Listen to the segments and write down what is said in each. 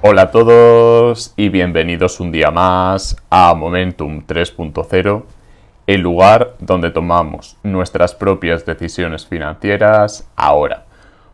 Hola a todos y bienvenidos un día más a Momentum 3.0, el lugar donde tomamos nuestras propias decisiones financieras ahora.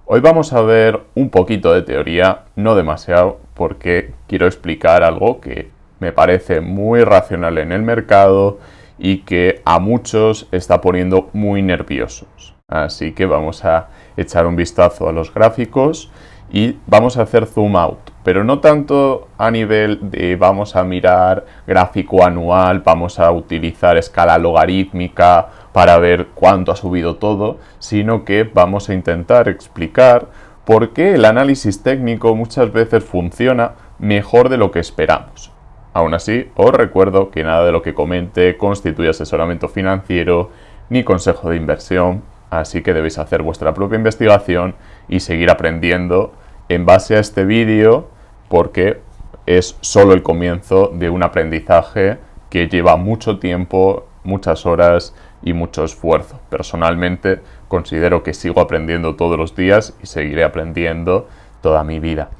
Hoy vamos a ver un poquito de teoría, no demasiado, porque quiero explicar algo que me parece muy racional en el mercado y que a muchos está poniendo muy nerviosos. Así que vamos a echar un vistazo a los gráficos y vamos a hacer zoom out, pero no tanto a nivel de vamos a mirar gráfico anual, vamos a utilizar escala logarítmica para ver cuánto ha subido todo, sino que vamos a intentar explicar por qué el análisis técnico muchas veces funciona mejor de lo que esperamos. Aún así, os recuerdo que nada de lo que comente constituye asesoramiento financiero ni consejo de inversión, así que debéis hacer vuestra propia investigación y seguir aprendiendo en base a este vídeo, porque es solo el comienzo de un aprendizaje que lleva mucho tiempo, muchas horas y mucho esfuerzo. Personalmente considero que sigo aprendiendo todos los días y seguiré aprendiendo toda mi vida.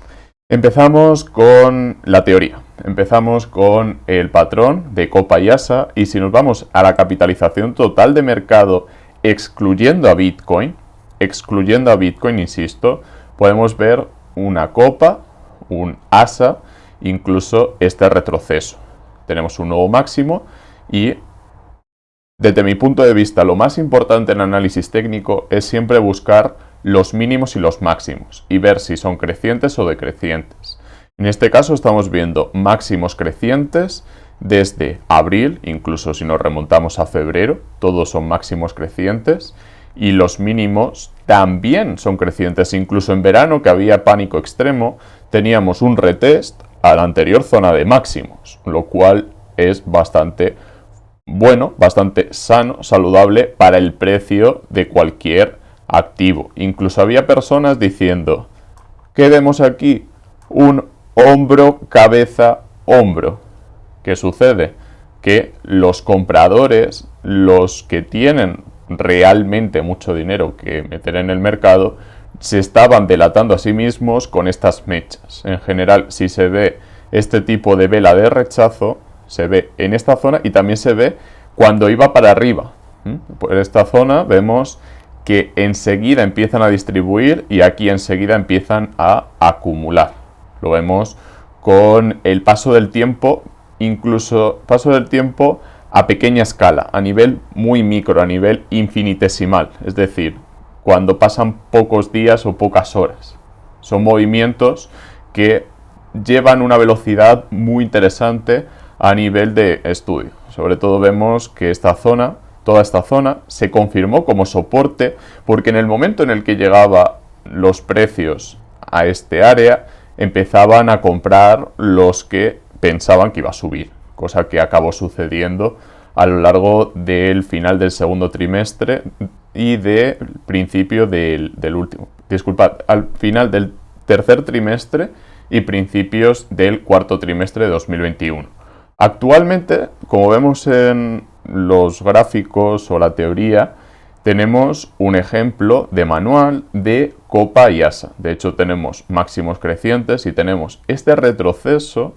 Empezamos con la teoría, empezamos con el patrón de Copa y ASA, y si nos vamos a la capitalización total de mercado excluyendo a Bitcoin, insisto, podemos ver una Copa, un ASA, incluso este retroceso. Tenemos un nuevo máximo y, desde mi punto de vista, lo más importante en análisis técnico es siempre buscar los mínimos y los máximos y ver si son crecientes o decrecientes. En este caso estamos viendo máximos crecientes desde abril, incluso si nos remontamos a febrero, todos son máximos crecientes, y los mínimos también son crecientes. Incluso en verano, que había pánico extremo, teníamos un retest a la anterior zona de máximos, lo cual es bastante bueno, bastante sano, saludable para el precio de cualquier activo. Incluso había personas diciendo, ¿qué vemos aquí? Un hombro, cabeza, hombro. ¿Qué sucede? Que los compradores, los que tienen realmente mucho dinero que meter en el mercado, se estaban delatando a sí mismos con estas mechas. En general, si se ve este tipo de vela de rechazo, se ve en esta zona y también se ve cuando iba para arriba. Por esta zona vemos que enseguida empiezan a distribuir y aquí enseguida empiezan a acumular. Lo vemos con el paso del tiempo, incluso paso del tiempo a pequeña escala, a nivel muy micro, a nivel infinitesimal, es decir, cuando pasan pocos días o pocas horas. Son movimientos que llevan una velocidad muy interesante a nivel de estudio. Sobre todo vemos que esta zona, toda esta zona, se confirmó como soporte porque en el momento en el que llegaban los precios a este área, empezaban a comprar los que pensaban que iba a subir, cosa que acabó sucediendo a lo largo del final del segundo trimestre y del principio del último. Disculpad, al final del tercer trimestre y principios del cuarto trimestre de 2021. Actualmente, como vemos en los gráficos o la teoría, tenemos un ejemplo de manual de Copa y ASA. De hecho, tenemos máximos crecientes y tenemos este retroceso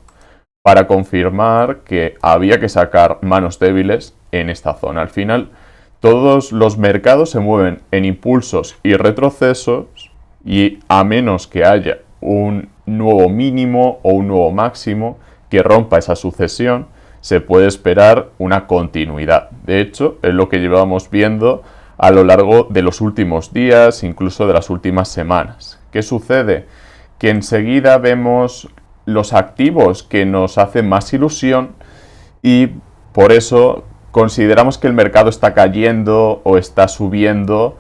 para confirmar que había que sacar manos débiles en esta zona. Al final, todos los mercados se mueven en impulsos y retrocesos y a menos que haya un nuevo mínimo o un nuevo máximo que rompa esa sucesión, se puede esperar una continuidad. De hecho, es lo que llevamos viendo a lo largo de los últimos días, incluso de las últimas semanas. ¿Qué sucede? Que enseguida vemos los activos que nos hacen más ilusión y por eso consideramos que el mercado está cayendo o está subiendo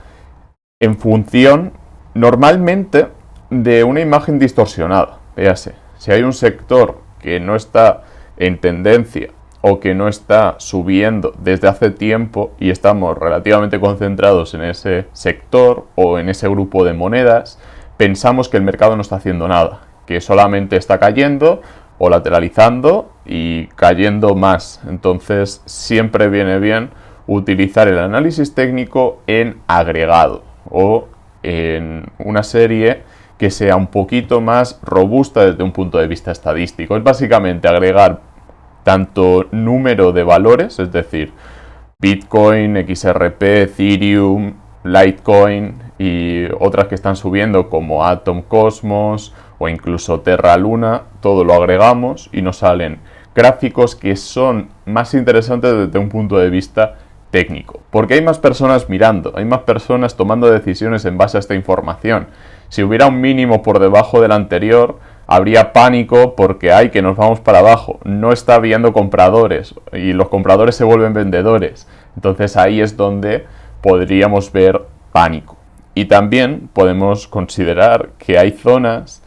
en función normalmente de una imagen distorsionada. Véase, si hay un sector que no está en tendencia o que no está subiendo desde hace tiempo y estamos relativamente concentrados en ese sector o en ese grupo de monedas, pensamos que el mercado no está haciendo nada, que solamente está cayendo o lateralizando y cayendo más. Entonces siempre viene bien utilizar el análisis técnico en agregado o en una serie que sea un poquito más robusta desde un punto de vista estadístico. Es básicamente agregar tanto número de valores, es decir, Bitcoin, XRP, Ethereum, Litecoin y otras que están subiendo como Atom, Cosmos o incluso Terra Luna, todo lo agregamos y nos salen gráficos que son más interesantes desde un punto de vista técnico, porque hay más personas mirando, hay más personas tomando decisiones en base a esta información. Si hubiera un mínimo por debajo del anterior, habría pánico porque hay que nos vamos para abajo, no está habiendo compradores y los compradores se vuelven vendedores. Entonces ahí es donde podríamos ver pánico. Y también podemos considerar que hay zonas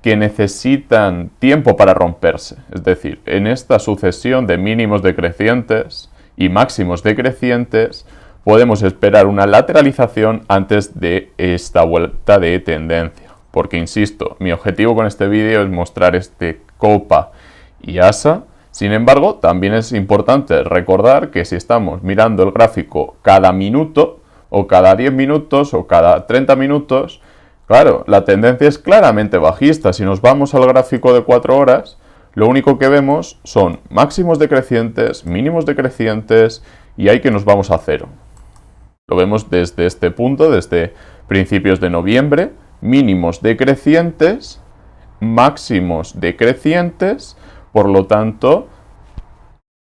que necesitan tiempo para romperse. Es decir, en esta sucesión de mínimos decrecientes y máximos decrecientes, podemos esperar una lateralización antes de esta vuelta de tendencia. Porque, insisto, mi objetivo con este vídeo es mostrar este copa y asa. Sin embargo, también es importante recordar que si estamos mirando el gráfico cada minuto, o cada 10 minutos, o cada 30 minutos, claro, la tendencia es claramente bajista. Si nos vamos al gráfico de 4 horas, lo único que vemos son máximos decrecientes, mínimos decrecientes, y ahí que nos vamos a cero. Lo vemos desde este punto, desde principios de noviembre, mínimos decrecientes, máximos decrecientes, por lo tanto,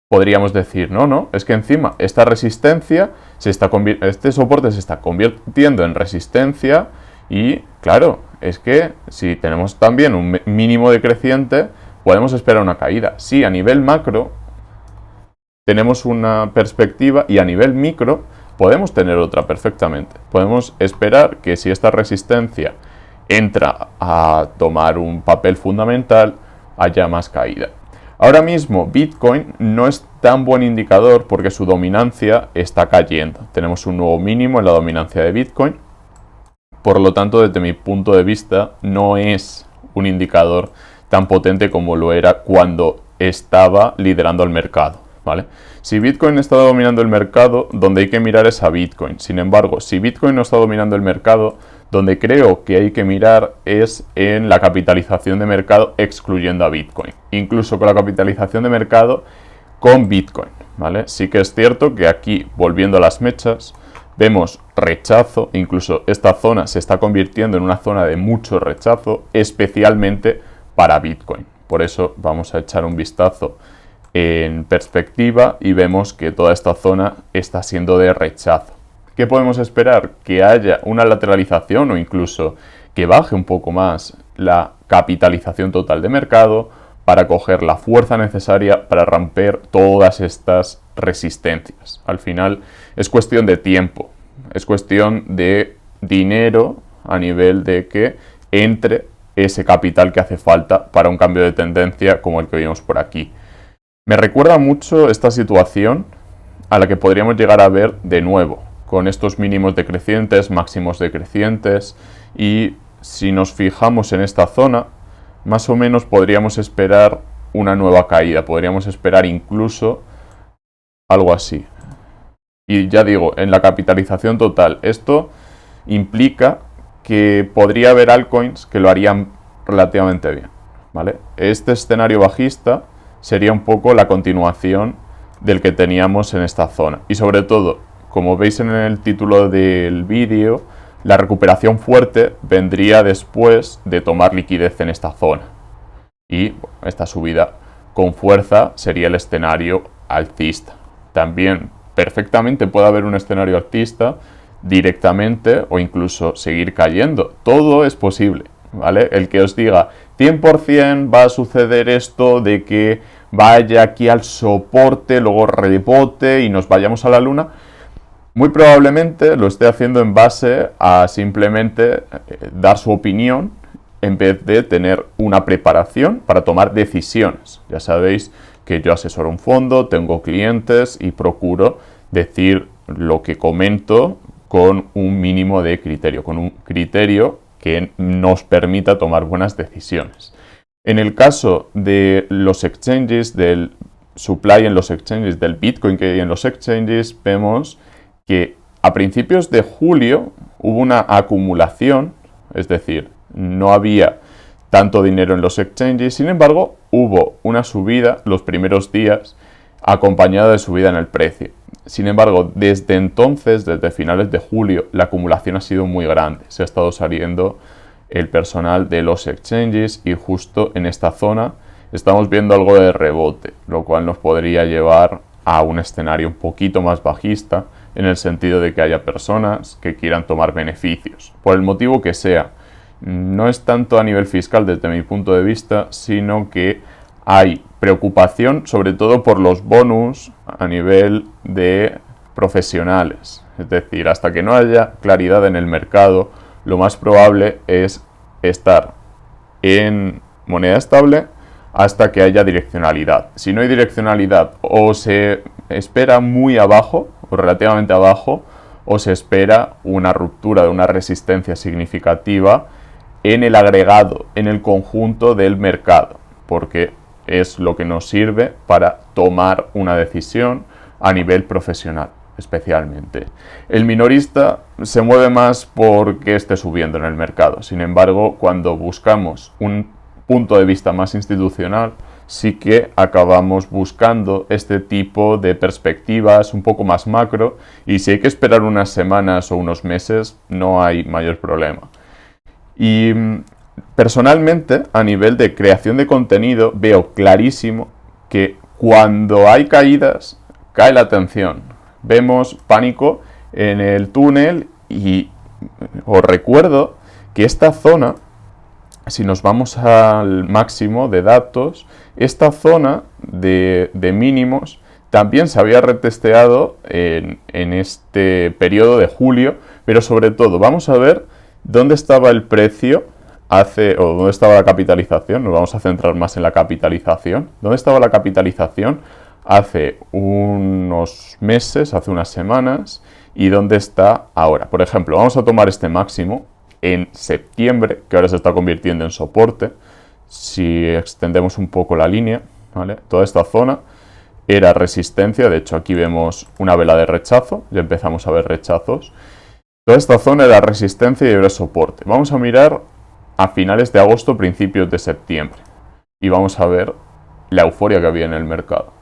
podríamos decir, no, es que encima esta resistencia, este soporte se está convirtiendo en resistencia y, claro, es que si tenemos también un mínimo decreciente, podemos esperar una caída. Sí, a nivel macro tenemos una perspectiva y a nivel micro podemos tener otra perfectamente. Podemos esperar que si esta resistencia entra a tomar un papel fundamental, haya más caída. Ahora mismo Bitcoin no es tan buen indicador porque su dominancia está cayendo. Tenemos un nuevo mínimo en la dominancia de Bitcoin. Por lo tanto, desde mi punto de vista, no es un indicador tan potente como lo era cuando estaba liderando el mercado, ¿vale? Si Bitcoin está dominando el mercado, donde hay que mirar es a Bitcoin. Sin embargo, si Bitcoin no está dominando el mercado, donde creo que hay que mirar es en la capitalización de mercado excluyendo a Bitcoin. Incluso con la capitalización de mercado con Bitcoin, ¿vale? Sí que es cierto que aquí, volviendo a las mechas, vemos rechazo. Incluso esta zona se está convirtiendo en una zona de mucho rechazo, especialmente para Bitcoin. Por eso vamos a echar un vistazo en perspectiva y vemos que toda esta zona está siendo de rechazo. ¿Qué podemos esperar? Que haya una lateralización o incluso que baje un poco más la capitalización total de mercado para coger la fuerza necesaria para romper todas estas resistencias. Al final es cuestión de tiempo, es cuestión de dinero a nivel de que entre ese capital que hace falta para un cambio de tendencia como el que vimos por aquí. Me recuerda mucho esta situación a la que podríamos llegar a ver de nuevo, con estos mínimos decrecientes, máximos decrecientes, y si nos fijamos en esta zona, más o menos podríamos esperar una nueva caída, podríamos esperar incluso algo así. Y ya digo, en la capitalización total, esto implica que podría haber altcoins que lo harían relativamente bien, ¿vale? Este escenario bajista sería un poco la continuación del que teníamos en esta zona. Y sobre todo, como veis en el título del vídeo, la recuperación fuerte vendría después de tomar liquidez en esta zona. Y esta subida con fuerza sería el escenario alcista. También perfectamente puede haber un escenario alcista directamente o incluso seguir cayendo. Todo es posible, ¿vale? El que os diga 100% va a suceder esto de que vaya aquí al soporte, luego rebote y nos vayamos a la luna, muy probablemente lo esté haciendo en base a simplemente dar su opinión en vez de tener una preparación para tomar decisiones. Ya sabéis que yo asesoro un fondo, tengo clientes y procuro decir lo que comento con un mínimo de criterio, con un criterio que nos permita tomar buenas decisiones. En el caso de los exchanges, del supply en los exchanges, del Bitcoin que hay en los exchanges, vemos que a principios de julio hubo una acumulación, es decir, no había tanto dinero en los exchanges. Sin embargo, hubo una subida los primeros días acompañada de subida en el precio. Sin embargo, desde entonces, desde finales de julio, la acumulación ha sido muy grande. Se ha estado saliendo el personal de los exchanges y justo en esta zona estamos viendo algo de rebote, lo cual nos podría llevar a un escenario un poquito más bajista, en el sentido de que haya personas que quieran tomar beneficios, por el motivo que sea. No es tanto a nivel fiscal desde mi punto de vista, sino que hay preocupación sobre todo por los bonus a nivel de profesionales. Es decir, hasta que no haya claridad en el mercado, lo más probable es estar en moneda estable hasta que haya direccionalidad. Si no hay direccionalidad, o se espera muy abajo o relativamente abajo, o se espera una ruptura de una resistencia significativa en el agregado, en el conjunto del mercado, porque es lo que nos sirve para tomar una decisión a nivel profesional, especialmente. El minorista se mueve más porque esté subiendo en el mercado. Sin embargo, cuando buscamos un punto de vista más institucional, sí que acabamos buscando este tipo de perspectivas un poco más macro, y si hay que esperar unas semanas o unos meses, no hay mayor problema. Y personalmente, a nivel de creación de contenido, veo clarísimo que cuando hay caídas, cae la atención. Vemos pánico en el túnel y os recuerdo que esta zona, si nos vamos al máximo de datos, esta zona de mínimos también se había retesteado en este periodo de julio, pero sobre todo vamos a ver dónde estaba el precio o dónde estaba la capitalización. Nos vamos a centrar más en la capitalización. ¿Dónde estaba la capitalización hace unos meses, hace unas semanas, y dónde está ahora? Por ejemplo, vamos a tomar este máximo en septiembre, que ahora se está convirtiendo en soporte. Si extendemos un poco la línea, ¿vale? Toda esta zona era resistencia. De hecho, aquí vemos una vela de rechazo, ya empezamos a ver rechazos. Toda esta zona era resistencia y era soporte. Vamos a mirar a finales de agosto, principios de septiembre, y vamos a ver la euforia que había en el mercado.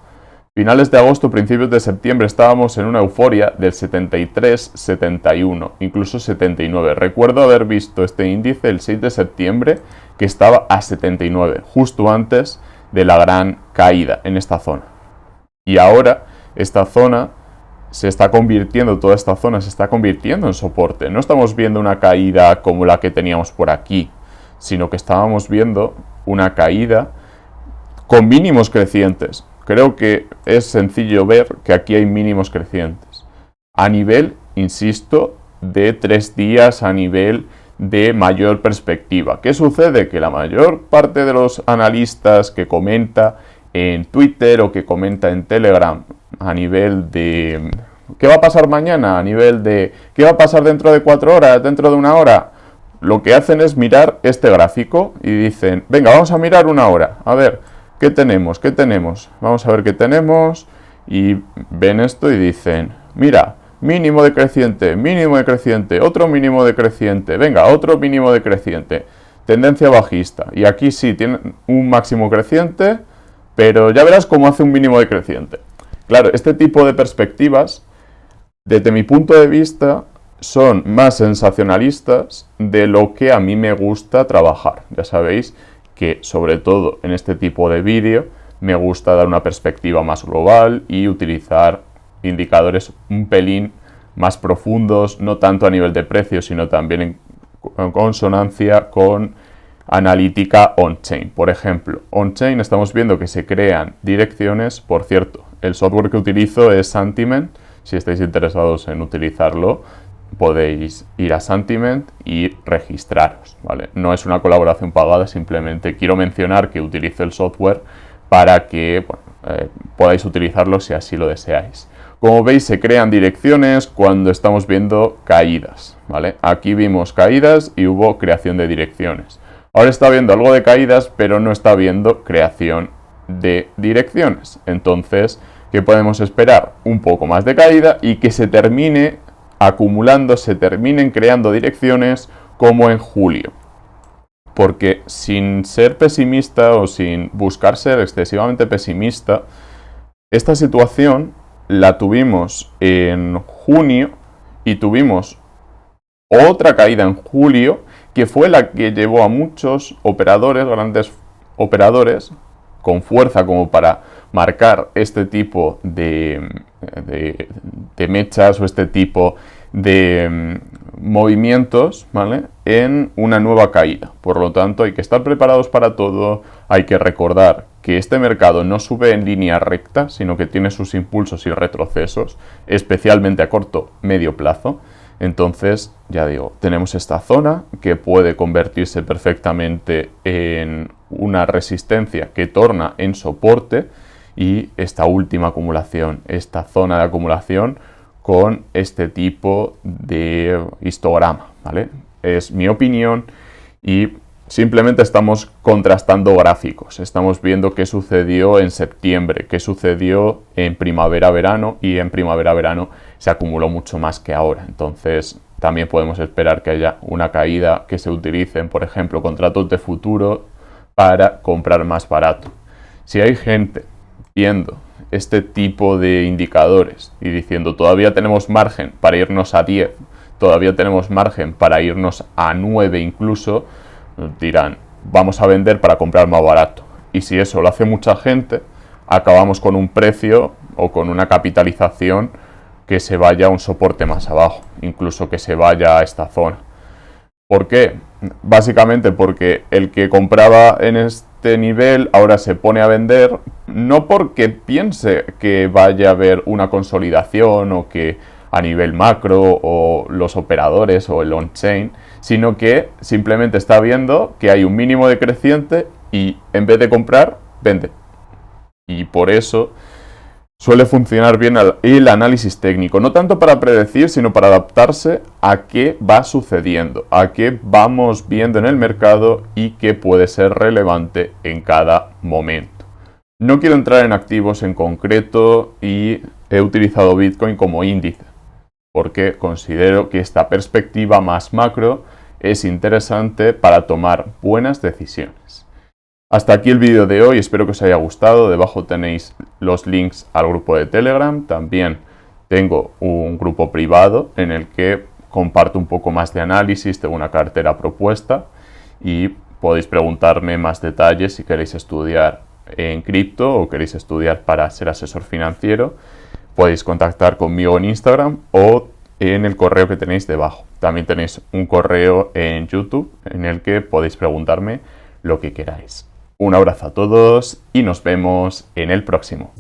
Finales de agosto, principios de septiembre, estábamos en una euforia del 73, 71, incluso 79. Recuerdo haber visto este índice el 6 de septiembre, que estaba a 79, justo antes de la gran caída en esta zona. Y ahora esta zona toda esta zona se está convirtiendo en soporte. No estamos viendo una caída como la que teníamos por aquí, sino que estábamos viendo una caída con mínimos crecientes. Creo que es sencillo ver que aquí hay mínimos crecientes. A nivel, insisto, de 3 días, a nivel de mayor perspectiva. ¿Qué sucede? Que la mayor parte de los analistas que comenta en Twitter o que comenta en Telegram a nivel de ¿qué va a pasar mañana? A nivel de ¿qué va a pasar dentro de 4 horas? ¿Dentro de 1 hora? Lo que hacen es mirar este gráfico y dicen, venga, vamos a mirar 1 hora. A ver, ¿qué tenemos? ¿Qué tenemos? Vamos a ver qué tenemos. Y ven esto y dicen, mira, mínimo decreciente, otro mínimo decreciente, venga, otro mínimo decreciente, tendencia bajista. Y aquí sí, tienen un máximo creciente, pero ya verás cómo hace un mínimo decreciente. Claro, este tipo de perspectivas, desde mi punto de vista, son más sensacionalistas de lo que a mí me gusta trabajar. Ya sabéis que, sobre todo en este tipo de vídeo, me gusta dar una perspectiva más global y utilizar indicadores un pelín más profundos, no tanto a nivel de precio, sino también en consonancia con analítica on-chain. Por ejemplo, on-chain estamos viendo que se crean direcciones. Por cierto, el software que utilizo es Santiment. Si estáis interesados en utilizarlo, podéis ir a Santiment y registraros, ¿vale? No es una colaboración pagada, simplemente quiero mencionar que utilizo el software para que podáis utilizarlo si así lo deseáis. Como veis, se crean direcciones cuando estamos viendo caídas, ¿vale? Aquí vimos caídas y hubo creación de direcciones. Ahora está viendo algo de caídas, pero no está viendo creación de direcciones. Entonces, ¿qué podemos esperar? Un poco más de caída y que se termine acumulando, se terminen creando direcciones como en julio. porque sin ser pesimista o sin buscar ser excesivamente pesimista, esta situación la tuvimos en junio y tuvimos otra caída en julio, que fue la que llevó a muchos operadores, grandes operadores, con fuerza como para marcar este tipo de mechas o este tipo de movimientos, ¿vale?, en una nueva caída. Por lo tanto, hay que estar preparados para todo, hay que recordar que este mercado no sube en línea recta, sino que tiene sus impulsos y retrocesos, especialmente a corto, medio plazo. Entonces, ya digo, tenemos esta zona que puede convertirse perfectamente en una resistencia que torna en soporte, y esta última acumulación, esta zona de acumulación con este tipo de histograma, ¿vale? Es mi opinión y simplemente estamos contrastando gráficos. Estamos viendo qué sucedió en septiembre, qué sucedió en primavera-verano, y en primavera-verano se acumuló mucho más que ahora. Entonces también podemos esperar que haya una caída, que se utilicen, por ejemplo, contratos de futuro para comprar más barato. Si hay gente viendo este tipo de indicadores y diciendo todavía tenemos margen para irnos a 10, todavía tenemos margen para irnos a 9 incluso, dirán, vamos a vender para comprar más barato. Y si eso lo hace mucha gente, acabamos con un precio o con una capitalización que se vaya a un soporte más abajo, incluso que se vaya a esta zona. ¿Por qué? Básicamente porque el que compraba en este nivel ahora se pone a vender, no porque piense que vaya a haber una consolidación o que a nivel macro o los operadores o el on-chain, sino que simplemente está viendo que hay un mínimo decreciente y en vez de comprar, vende. Y por eso suele funcionar bien el análisis técnico, no tanto para predecir, sino para adaptarse a qué va sucediendo, a qué vamos viendo en el mercado y qué puede ser relevante en cada momento. No quiero entrar en activos en concreto y he utilizado Bitcoin como índice, porque considero que esta perspectiva más macro es interesante para tomar buenas decisiones. Hasta aquí el vídeo de hoy, espero que os haya gustado. Debajo tenéis los links al grupo de Telegram. También tengo un grupo privado en el que comparto un poco más de análisis, tengo una cartera propuesta y podéis preguntarme más detalles si queréis estudiar en cripto o queréis estudiar para ser asesor financiero. Podéis contactar conmigo en Instagram o en el correo que tenéis debajo. También tenéis un correo en YouTube en el que podéis preguntarme lo que queráis. Un abrazo a todos y nos vemos en el próximo.